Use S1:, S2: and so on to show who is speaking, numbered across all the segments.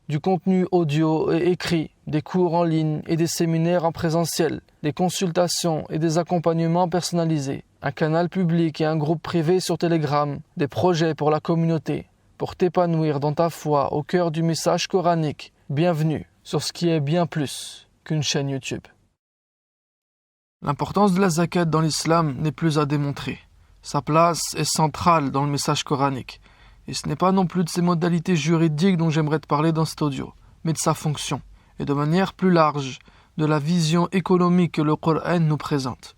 S1: du contenu audio et écrit, des cours en ligne et des séminaires en présentiel, des consultations et des accompagnements personnalisés, un canal public et un groupe privé sur Telegram, des projets pour la communauté, pour t'épanouir dans ta foi au cœur du message coranique. Bienvenue sur ce qui est bien plus qu'une chaîne YouTube. L'importance de la zakat dans l'islam n'est plus à démontrer. Sa place est centrale dans le message coranique. Et ce n'est pas non plus de ses modalités juridiques dont j'aimerais te parler dans cet audio, mais de sa fonction, et de manière plus large, de la vision économique que le Coran nous présente.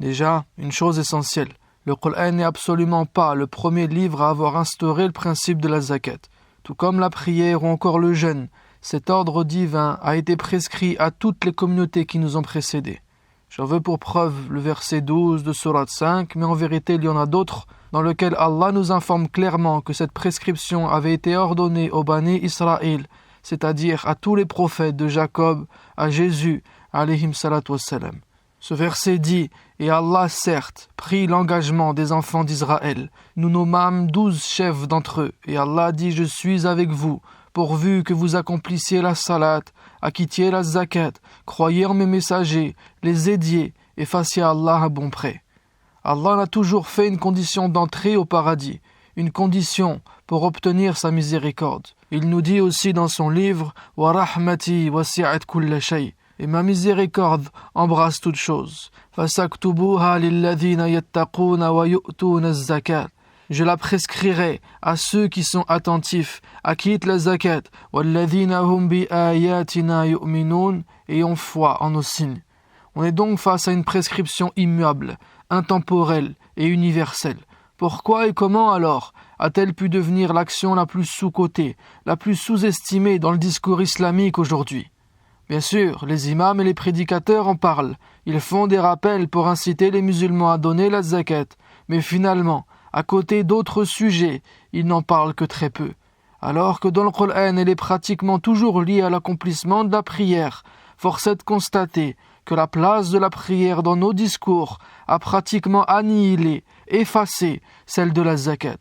S1: Déjà, une chose essentielle, le Coran n'est absolument pas le premier livre à avoir instauré le principe de la zakat. Tout comme la prière ou encore le jeûne, cet ordre divin a été prescrit à toutes les communautés qui nous ont précédés. J'en veux pour preuve le verset 12 de Sourate 5, mais en vérité il y en a d'autres, dans lequel Allah nous informe clairement que cette prescription avait été ordonnée aux Bani Israël, c'est-à-dire à tous les prophètes de Jacob à Jésus, alayhim salatu wassalam. Ce verset dit « Et Allah, certes, prit l'engagement des enfants d'Israël. Nous nommâmes 12 chefs d'entre eux, et Allah dit « Je suis avec vous, pourvu que vous accomplissiez la salat, acquittiez la zakat, croyez en mes messagers, les aidiez, et fassiez à Allah un bon prêt. » Allah a toujours fait une condition d'entrée au paradis, une condition pour obtenir sa miséricorde. Il nous dit aussi dans son livre « Wa rahmati wasi'at kulla shay » et ma miséricorde embrasse toute chose. « Fasaktubuha lilladhina yattaquna wa yu'tuna az-zakat » Je la prescrirai à ceux qui sont attentifs, acquittent la zakat, walladhina hum bi ayatina yu'minun et ont foi en nos signes. On est donc face à une prescription immuable, intemporelle et universelle. Pourquoi et comment alors a-t-elle pu devenir l'action la plus sous-cotée, la plus sous-estimée dans le discours islamique aujourd'hui ? Bien sûr, les imams et les prédicateurs en parlent. Ils font des rappels pour inciter les musulmans à donner la zakat, mais finalement, à côté d'autres sujets, ils n'en parlent que très peu. Alors que dans le Coran, elle est pratiquement toujours liée à l'accomplissement de la prière, force est de constater que la place de la prière dans nos discours a pratiquement annihilé, effacé celle de la zakat.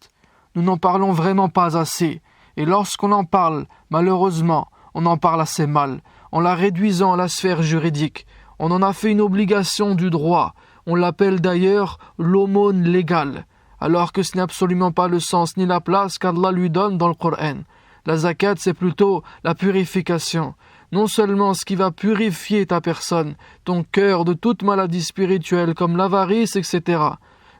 S1: Nous n'en parlons vraiment pas assez, et lorsqu'on en parle, malheureusement, on en parle assez mal, en la réduisant à la sphère juridique. On en a fait une obligation du droit, on l'appelle d'ailleurs l'aumône légale, alors que ce n'est absolument pas le sens ni la place qu'Allah lui donne dans le Coran. La zakat, c'est plutôt la purification. Non seulement ce qui va purifier ta personne, ton cœur de toute maladie spirituelle comme l'avarice, etc.,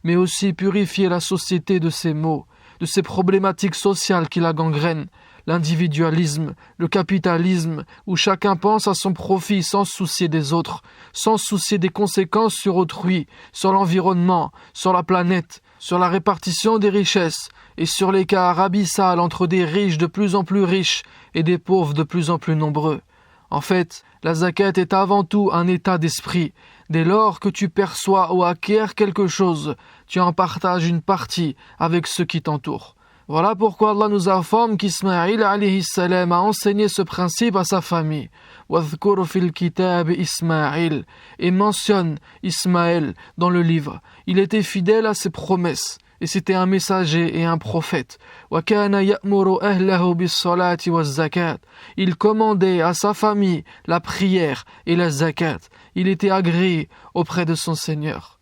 S1: mais aussi purifier la société de ses maux, de ses problématiques sociales qui la gangrènent, l'individualisme, le capitalisme, où chacun pense à son profit sans se soucier des autres, sans se soucier des conséquences sur autrui, sur l'environnement, sur la planète, sur la répartition des richesses et sur l'écart abyssal entre des riches de plus en plus riches et des pauvres de plus en plus nombreux. En fait, la zakat est avant tout un état d'esprit. Dès lors que tu perçois ou acquiers quelque chose, tu en partages une partie avec ceux qui t'entourent. Voilà pourquoi Allah nous informe qu'Ismaïl alayhi salam a enseigné ce principe à sa famille. وَاذْكُرْ فِي الْكِتَابِ إِسْمَاعِيل et mentionne Ismaël dans le livre. Il était fidèle à ses promesses et c'était un messager et un prophète. وَكَانَ يَأْمُرُ أَهْلَهُ بِالصَّلَاةِ وَالزَّكَاةِ Il commandait à sa famille la prière et la zakat. Il était agréé auprès de son Seigneur.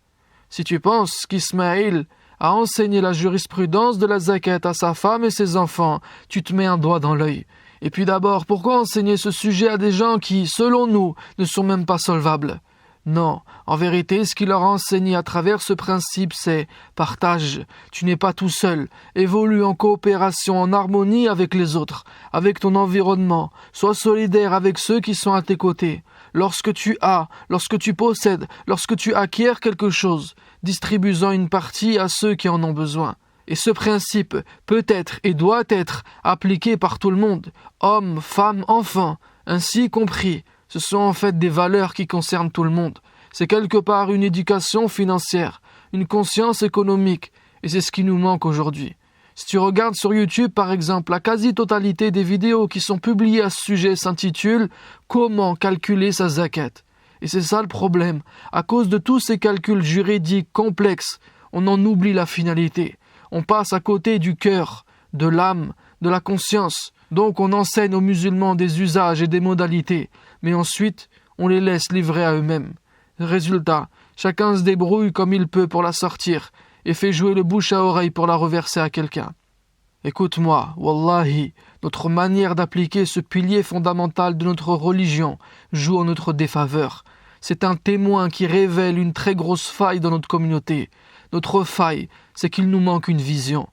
S1: Si tu penses qu'Ismaïl a enseigné la jurisprudence de la zakat à sa femme et ses enfants, tu te mets un doigt dans l'œil. Et puis d'abord, pourquoi enseigner ce sujet à des gens qui, selon nous, ne sont même pas solvables ? Non, en vérité, ce qu'il leur a enseigné à travers ce principe, c'est « partage, tu n'es pas tout seul, évolue en coopération, en harmonie avec les autres, avec ton environnement, sois solidaire avec ceux qui sont à tes côtés. Lorsque tu as, lorsque tu possèdes, lorsque tu acquiers quelque chose, distribue-en une partie à ceux qui en ont besoin. » Et ce principe peut être et doit être appliqué par tout le monde, hommes, femmes, enfants, ainsi compris. Ce sont en fait des valeurs qui concernent tout le monde. C'est quelque part une éducation financière, une conscience économique, et c'est ce qui nous manque aujourd'hui. Si tu regardes sur YouTube, par exemple, la quasi-totalité des vidéos qui sont publiées à ce sujet s'intitulent « Comment calculer sa zakat ?» Et c'est ça le problème. À cause de tous ces calculs juridiques complexes, on en oublie la finalité. On passe à côté du cœur, de l'âme, de la conscience. Donc on enseigne aux musulmans des usages et des modalités, mais ensuite on les laisse livrer à eux-mêmes. Résultat, chacun se débrouille comme il peut pour la sortir et fait jouer le bouche à oreille pour la reverser à quelqu'un. Écoute-moi, wallahi, notre manière d'appliquer ce pilier fondamental de notre religion joue en notre défaveur. C'est un témoin qui révèle une très grosse faille dans notre communauté. Notre faille, c'est qu'il nous manque une vision.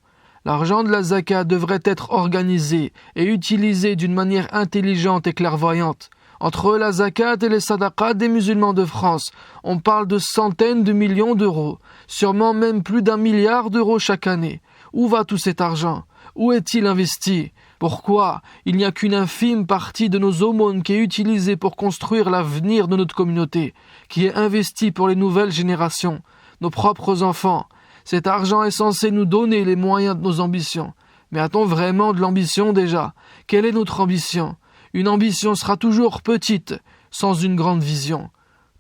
S1: L'argent de la zakat devrait être organisé et utilisé d'une manière intelligente et clairvoyante. Entre la zakat et les sadaqat des musulmans de France, on parle de centaines de millions d'euros, sûrement même plus d'1 milliard d'euros chaque année. Où va tout cet argent ? Où est-il investi ? Pourquoi il n'y a qu'une infime partie de nos aumônes qui est utilisée pour construire l'avenir de notre communauté, qui est investie pour les nouvelles générations, nos propres enfants ? Cet argent est censé nous donner les moyens de nos ambitions. Mais a-t-on vraiment de l'ambition déjà ? Quelle est notre ambition ? Une ambition sera toujours petite, sans une grande vision.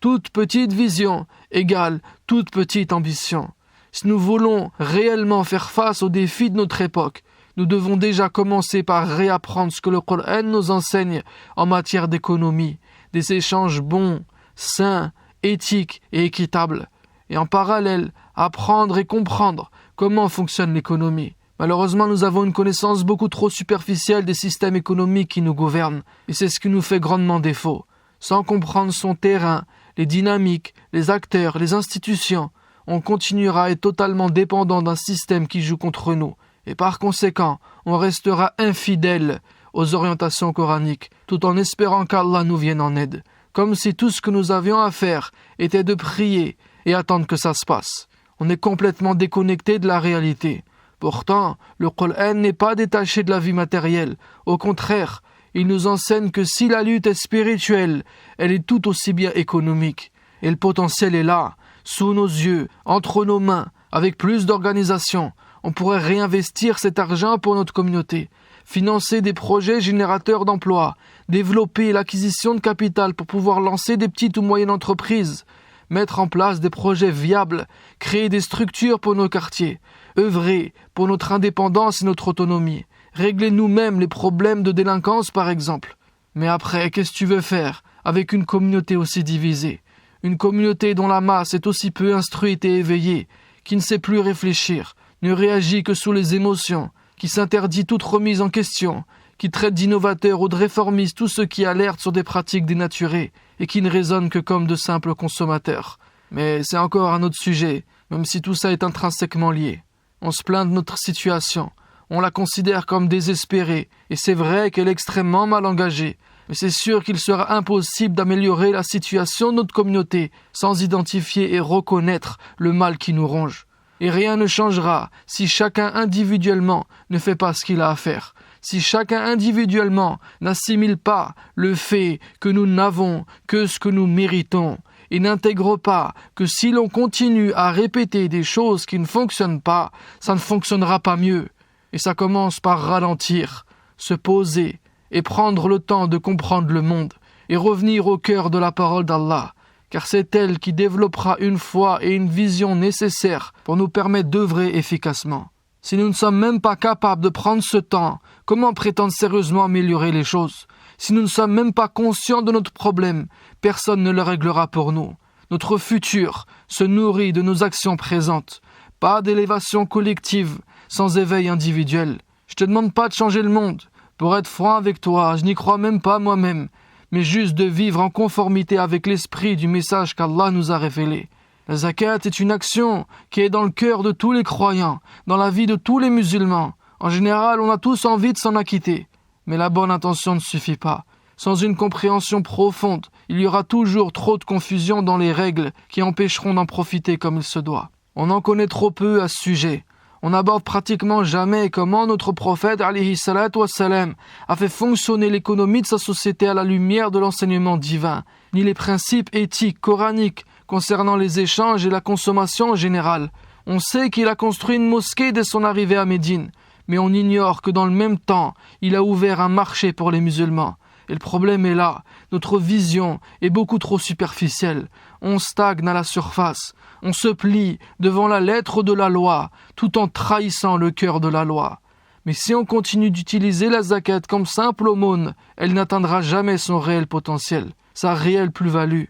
S1: Toute petite vision égale toute petite ambition. Si nous voulons réellement faire face aux défis de notre époque, nous devons déjà commencer par réapprendre ce que le Coran nous enseigne en matière d'économie, des échanges bons, sains, éthiques et équitables. Et en parallèle, apprendre et comprendre comment fonctionne l'économie. Malheureusement, nous avons une connaissance beaucoup trop superficielle des systèmes économiques qui nous gouvernent, et c'est ce qui nous fait grandement défaut. Sans comprendre son terrain, les dynamiques, les acteurs, les institutions, on continuera à être totalement dépendant d'un système qui joue contre nous, et par conséquent, on restera infidèle aux orientations coraniques, tout en espérant qu'Allah nous vienne en aide, comme si tout ce que nous avions à faire était de prier et attendre que ça se passe. On est complètement déconnecté de la réalité. Pourtant, le Coran n'est pas détaché de la vie matérielle. Au contraire, il nous enseigne que si la lutte est spirituelle, elle est tout aussi bien économique. Et le potentiel est là, sous nos yeux, entre nos mains, avec plus d'organisation. On pourrait réinvestir cet argent pour notre communauté, financer des projets générateurs d'emplois, développer l'acquisition de capital pour pouvoir lancer des petites ou moyennes entreprises, mettre en place des projets viables, créer des structures pour nos quartiers, œuvrer pour notre indépendance et notre autonomie, régler nous-mêmes les problèmes de délinquance par exemple. Mais après, qu'est-ce que tu veux faire avec une communauté aussi divisée ? Une communauté dont la masse est aussi peu instruite et éveillée, qui ne sait plus réfléchir, ne réagit que sous les émotions, qui s'interdit toute remise en question, qui traite d'innovateurs ou de réformistes tous ceux qui alertent sur des pratiques dénaturées et qui ne raisonnent que comme de simples consommateurs. Mais c'est encore un autre sujet, même si tout ça est intrinsèquement lié. On se plaint de notre situation, on la considère comme désespérée, et c'est vrai qu'elle est extrêmement mal engagée, mais c'est sûr qu'il sera impossible d'améliorer la situation de notre communauté sans identifier et reconnaître le mal qui nous ronge. Et rien ne changera si chacun individuellement ne fait pas ce qu'il a à faire. Si chacun individuellement n'assimile pas le fait que nous n'avons que ce que nous méritons et n'intègre pas que si l'on continue à répéter des choses qui ne fonctionnent pas, ça ne fonctionnera pas mieux. Et ça commence par ralentir, se poser et prendre le temps de comprendre le monde et revenir au cœur de la parole d'Allah, car c'est elle qui développera une foi et une vision nécessaires pour nous permettre d'œuvrer efficacement. Si nous ne sommes même pas capables de prendre ce temps, comment prétendre sérieusement améliorer les choses ? Si nous ne sommes même pas conscients de notre problème, personne ne le réglera pour nous. Notre futur se nourrit de nos actions présentes. Pas d'élévation collective sans éveil individuel. Je te demande pas de changer le monde. Pour être franc avec toi, je n'y crois même pas moi-même, mais juste de vivre en conformité avec l'esprit du message qu'Allah nous a révélé. La zakat est une action qui est dans le cœur de tous les croyants, dans la vie de tous les musulmans. En général, on a tous envie de s'en acquitter. Mais la bonne intention ne suffit pas. Sans une compréhension profonde, il y aura toujours trop de confusion dans les règles qui empêcheront d'en profiter comme il se doit. On en connaît trop peu à ce sujet. On n'aborde pratiquement jamais comment notre prophète alayhi salatu wassalam a fait fonctionner l'économie de sa société à la lumière de l'enseignement divin, ni les principes éthiques coraniques concernant les échanges et la consommation en général. On sait qu'il a construit une mosquée dès son arrivée à Médine, mais on ignore que dans le même temps, il a ouvert un marché pour les musulmans. Et le problème est là, notre vision est beaucoup trop superficielle. On stagne à la surface, on se plie devant la lettre de la loi, tout en trahissant le cœur de la loi. Mais si on continue d'utiliser la zakat comme simple aumône, elle n'atteindra jamais son réel potentiel, sa réelle plus-value.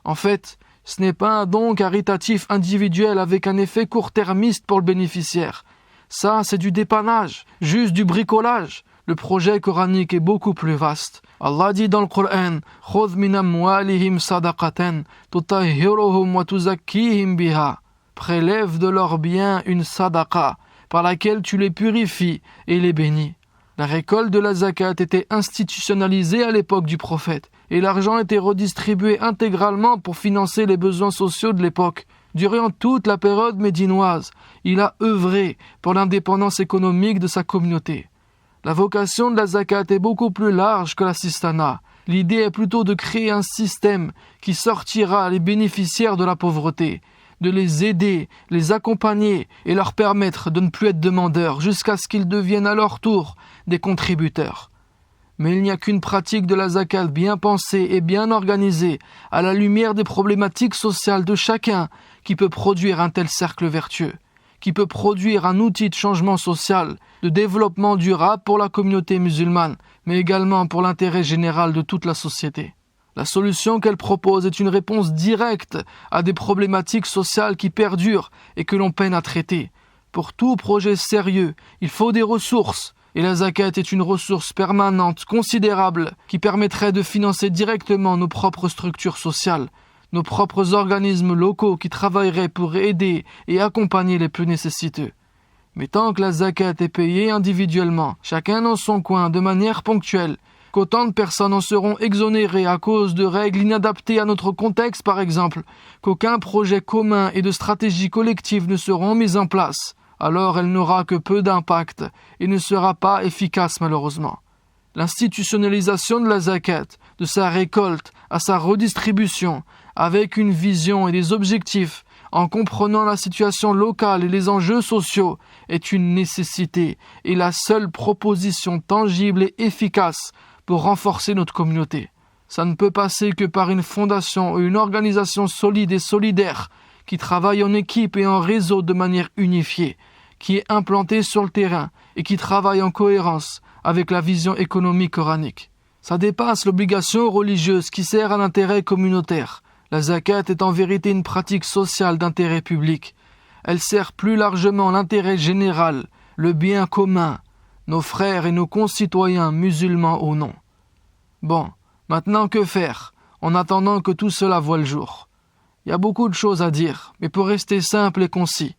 S1: En fait, ce n'est pas un don caritatif individuel avec un effet court-termiste pour le bénéficiaire. Ça, c'est du dépannage, juste du bricolage. Le projet coranique est beaucoup plus vaste. Allah dit dans le Coran: خُذْ مِنْ أَمْوَالِهِمْ صَدَقَةً تُطَهِّرُهُمْ وَتُزَكِّيهِمْ بِهَا. Prélève de leurs biens une sadaqa, par laquelle tu les purifies et les bénis. La récolte de la zakat était institutionnalisée à l'époque du prophète, et l'argent était redistribué intégralement pour financer les besoins sociaux de l'époque. Durant toute la période médinoise, il a œuvré pour l'indépendance économique de sa communauté. La vocation de la zakat est beaucoup plus large que l'assistanat. L'idée est plutôt de créer un système qui sortira les bénéficiaires de la pauvreté, de les aider, les accompagner et leur permettre de ne plus être demandeurs jusqu'à ce qu'ils deviennent à leur tour des contributeurs. Mais il n'y a qu'une pratique de la zakat bien pensée et bien organisée, à la lumière des problématiques sociales de chacun, qui peut produire un tel cercle vertueux, qui peut produire un outil de changement social, de développement durable pour la communauté musulmane, mais également pour l'intérêt général de toute la société. La solution qu'elle propose est une réponse directe à des problématiques sociales qui perdurent et que l'on peine à traiter. Pour tout projet sérieux, il faut des ressources, et la zakat est une ressource permanente, considérable, qui permettrait de financer directement nos propres structures sociales, nos propres organismes locaux qui travailleraient pour aider et accompagner les plus nécessiteux. Mais tant que la zakat est payée individuellement, chacun dans son coin, de manière ponctuelle, qu'autant de personnes en seront exonérées à cause de règles inadaptées à notre contexte par exemple, qu'aucun projet commun et de stratégie collective ne seront mis en place, alors elle n'aura que peu d'impact et ne sera pas efficace malheureusement. L'institutionnalisation de la zakat, de sa récolte à sa redistribution, avec une vision et des objectifs, en comprenant la situation locale et les enjeux sociaux, est une nécessité et la seule proposition tangible et efficace pour renforcer notre communauté. Ça ne peut passer que par une fondation ou une organisation solide et solidaire qui travaille en équipe et en réseau de manière unifiée, qui est implantée sur le terrain et qui travaille en cohérence avec la vision économique coranique. Ça dépasse l'obligation religieuse qui sert à l'intérêt communautaire. La zakat est en vérité une pratique sociale d'intérêt public. Elle sert plus largement l'intérêt général, le bien commun, nos frères et nos concitoyens musulmans ou non. Bon, maintenant que faire, en attendant que tout cela voie le jour? Il y a beaucoup de choses à dire, mais pour rester simple et concis,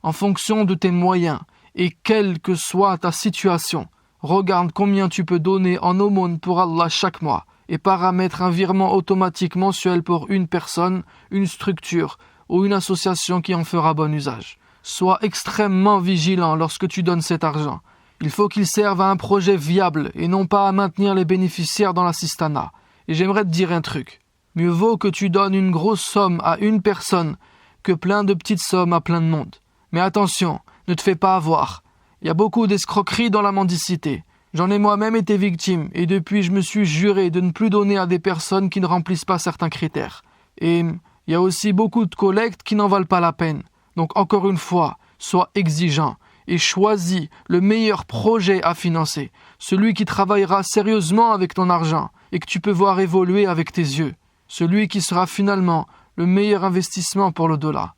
S1: en fonction de tes moyens et quelle que soit ta situation, regarde combien tu peux donner en aumône pour Allah chaque mois et paramètre un virement automatique mensuel pour une personne, une structure ou une association qui en fera bon usage. Sois extrêmement vigilant lorsque tu donnes cet argent. Il faut qu'il serve à un projet viable et non pas à maintenir les bénéficiaires dans l'assistanat. Et j'aimerais te dire un truc. Mieux vaut que tu donnes une grosse somme à une personne que plein de petites sommes à plein de monde. Mais attention, ne te fais pas avoir. Il y a beaucoup d'escroqueries dans la mendicité. J'en ai moi-même été victime et depuis je me suis juré de ne plus donner à des personnes qui ne remplissent pas certains critères. Et il y a aussi beaucoup de collectes qui n'en valent pas la peine. Donc encore une fois, sois exigeant et choisis le meilleur projet à financer, celui qui travaillera sérieusement avec ton argent et que tu peux voir évoluer avec tes yeux, celui qui sera finalement le meilleur investissement pour le dollar.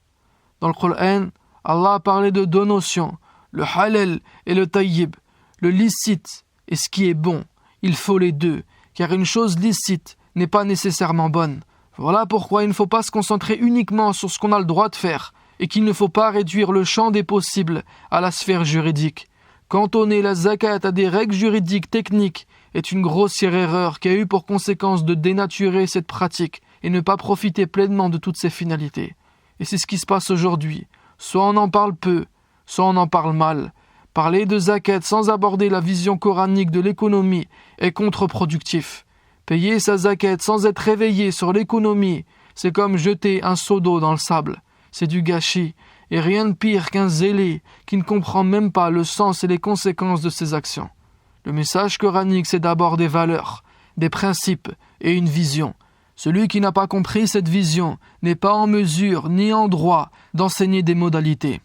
S1: Dans le Coran, Allah a parlé de deux notions, le halal et le tayyib, le licite et ce qui est bon. Il faut les deux, car une chose licite n'est pas nécessairement bonne. Voilà pourquoi il ne faut pas se concentrer uniquement sur ce qu'on a le droit de faire et qu'il ne faut pas réduire le champ des possibles à la sphère juridique. Cantonner la zakat à des règles juridiques techniques est une grossière erreur qui a eu pour conséquence de dénaturer cette pratique et ne pas profiter pleinement de toutes ses finalités. Et c'est ce qui se passe aujourd'hui. Soit on en parle peu, soit on en parle mal. Parler de zakat sans aborder la vision coranique de l'économie est contre-productif. Payer sa zakat sans être réveillé sur l'économie, c'est comme jeter un seau d'eau dans le sable. C'est du gâchis, et rien de pire qu'un zélé qui ne comprend même pas le sens et les conséquences de ses actions. Le message coranique, c'est d'abord des valeurs, des principes et une vision. Celui qui n'a pas compris cette vision n'est pas en mesure ni en droit d'enseigner des modalités.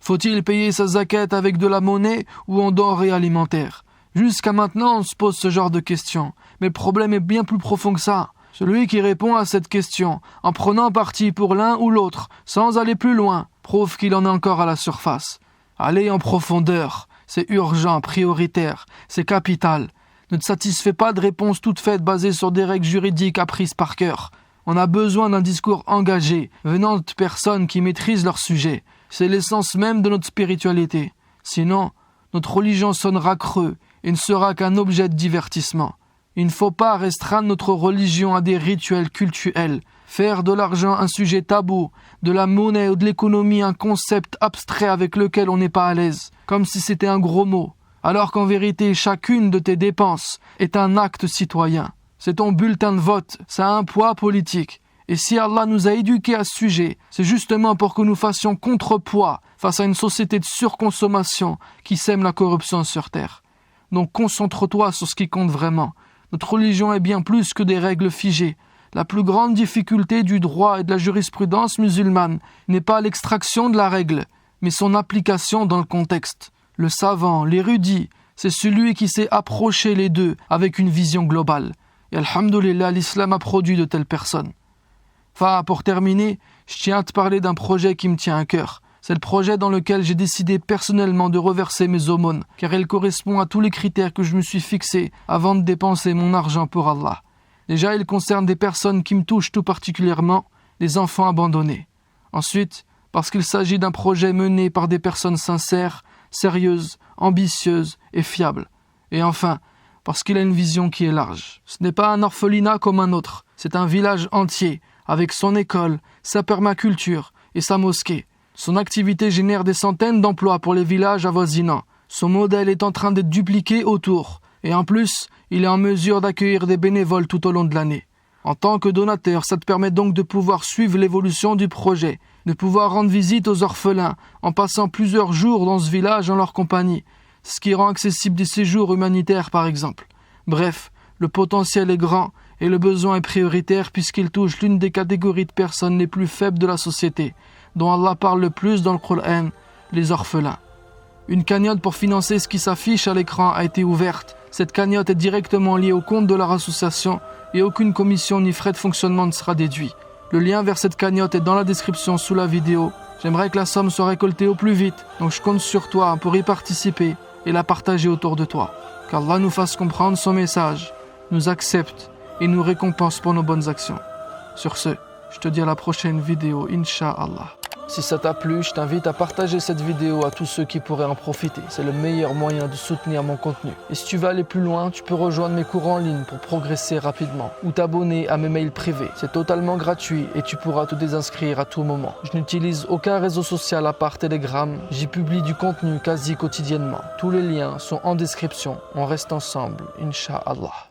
S1: Faut-il payer sa zakat avec de la monnaie ou en denrées alimentaires? Jusqu'à maintenant, on se pose ce genre de questions, mais le problème est bien plus profond que ça. Celui qui répond à cette question, en prenant parti pour l'un ou l'autre, sans aller plus loin, prouve qu'il en est encore à la surface. Aller en profondeur, c'est urgent, prioritaire, c'est capital. Ne te satisfais pas de réponses toutes faites basées sur des règles juridiques apprises par cœur. On a besoin d'un discours engagé, venant de personnes qui maîtrisent leur sujet. C'est l'essence même de notre spiritualité. Sinon, notre religion sonnera creux et ne sera qu'un objet de divertissement. Il ne faut pas restreindre notre religion à des rituels cultuels, faire de l'argent un sujet tabou, de la monnaie ou de l'économie un concept abstrait avec lequel on n'est pas à l'aise, comme si c'était un gros mot, alors qu'en vérité chacune de tes dépenses est un acte citoyen. C'est ton bulletin de vote, ça a un poids politique. Et si Allah nous a éduqués à ce sujet, c'est justement pour que nous fassions contrepoids face à une société de surconsommation qui sème la corruption sur terre. Donc concentre-toi sur ce qui compte vraiment. Notre religion est bien plus que des règles figées. La plus grande difficulté du droit et de la jurisprudence musulmane n'est pas l'extraction de la règle, mais son application dans le contexte. Le savant, l'érudit, c'est celui qui sait approcher les deux avec une vision globale. Et alhamdoulilah, l'islam a produit de telles personnes. Enfin, pour terminer, je tiens à te parler d'un projet qui me tient à cœur. C'est le projet dans lequel j'ai décidé personnellement de reverser mes aumônes, car elle correspond à tous les critères que je me suis fixés avant de dépenser mon argent pour Allah. Déjà, il concerne des personnes qui me touchent tout particulièrement, les enfants abandonnés. Ensuite, parce qu'il s'agit d'un projet mené par des personnes sincères, sérieuses, ambitieuses et fiables. Et enfin, parce qu'il a une vision qui est large. Ce n'est pas un orphelinat comme un autre, c'est un village entier, avec son école, sa permaculture et sa mosquée. Son activité génère des centaines d'emplois pour les villages avoisinants. Son modèle est en train d'être dupliqué autour. Et en plus, il est en mesure d'accueillir des bénévoles tout au long de l'année. En tant que donateur, ça te permet donc de pouvoir suivre l'évolution du projet, de pouvoir rendre visite aux orphelins en passant plusieurs jours dans ce village en leur compagnie, ce qui rend accessible des séjours humanitaires par exemple. Bref, le potentiel est grand et le besoin est prioritaire puisqu'il touche l'une des catégories de personnes les plus faibles de la société, dont Allah parle le plus dans le Coran, les orphelins. Une cagnotte pour financer ce qui s'affiche à l'écran a été ouverte. Cette cagnotte est directement liée au compte de leur association et aucune commission ni frais de fonctionnement ne sera déduit. Le lien vers cette cagnotte est dans la description sous la vidéo. J'aimerais que la somme soit récoltée au plus vite, donc je compte sur toi pour y participer et la partager autour de toi. Qu'Allah nous fasse comprendre son message, nous accepte et nous récompense pour nos bonnes actions. Sur ce, je te dis à la prochaine vidéo, Inch'Allah. Si ça t'a plu, je t'invite à partager cette vidéo à tous ceux qui pourraient en profiter. C'est le meilleur moyen de soutenir mon contenu. Et si tu veux aller plus loin, tu peux rejoindre mes cours en ligne pour progresser rapidement ou t'abonner à mes mails privés. C'est totalement gratuit et tu pourras te désinscrire à tout moment. Je n'utilise aucun réseau social à part Telegram. J'y publie du contenu quasi quotidiennement. Tous les liens sont en description. On reste ensemble, Inch'Allah.